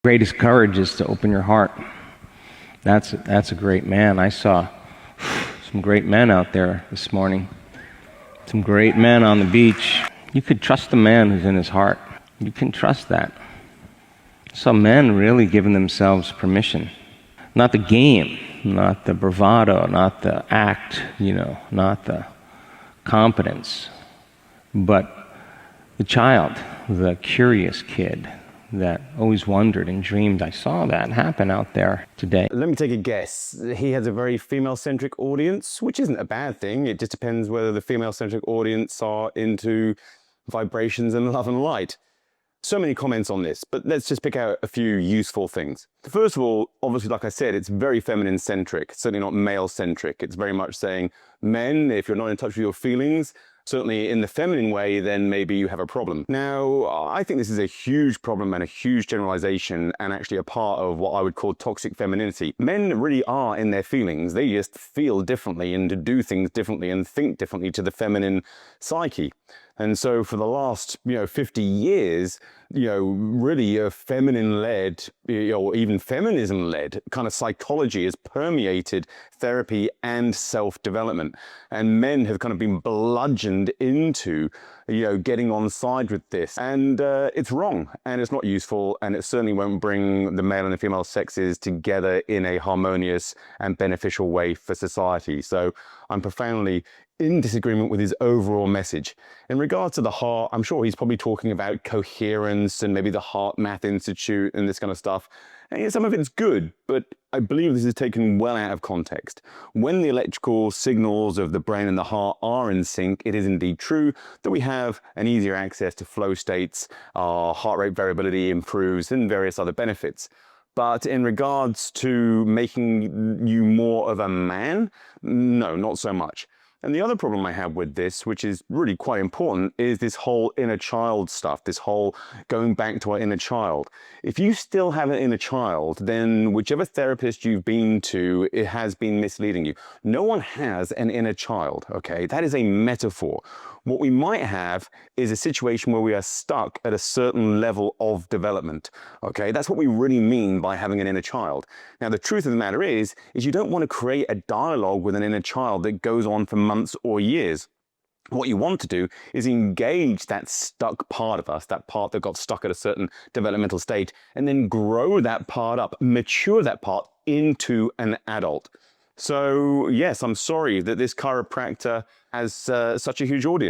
Greatest courage is to open your heart. That's a great man. I saw some great men out there this morning. Some great men on the beach. You could trust the man who's in his heart. You can trust that. Some men really giving themselves permission. Not the game, not the bravado, not the act, not the competence, but the child, the curious kid that always wondered and dreamed. I saw that happen out there today. Let me take a guess. He has a very female-centric audience, which isn't a bad thing. It just depends whether the female-centric audience are into vibrations and love and light. So many comments on this, but let's just pick out a few useful things. First of all, obviously, like I said, it's very feminine-centric, certainly not male-centric. It's very much saying, men, if you're not in touch with your feelings, certainly in the feminine way, then maybe you have a problem. Now, I think this is a huge problem and a huge generalization and actually a part of what I would call toxic femininity. Men really are in their feelings. They just feel differently and do things differently and think differently to the feminine psyche. And so for the last, 50 years, really a feminine-led, or even feminism-led kind of psychology has permeated therapy and self-development. And men have kind of been bludgeoned into, getting on side with this. And it's wrong, and it's not useful, and it certainly won't bring the male and the female sexes together in a harmonious and beneficial way for society. So I'm profoundly in disagreement with his overall message. In regard to the heart, I'm sure he's probably talking about coherence and maybe the Heart Math Institute and this kind of stuff. And some of it's good, but I believe this is taken well out of context. When the electrical signals of the brain and the heart are in sync, it is indeed true that we have an easier access to flow states, our heart rate variability improves, and various other benefits. But in regards to making you more of a man, no, not so much. And the other problem I have with this, which is really quite important, is this whole inner child stuff, this whole going back to our inner child. If you still have an inner child, then whichever therapist you've been to, it has been misleading you. No one has an inner child, okay? That is a metaphor. What we might have is a situation where we are stuck at a certain level of development, okay? That's what we really mean by having an inner child. Now, the truth of the matter is you don't want to create a dialogue with an inner child that goes on for months or years. What you want to do is engage that stuck part of us, that part that got stuck at a certain developmental state, and then grow that part up, mature that part into an adult. So yes, I'm sorry that this chiropractor has such a huge audience.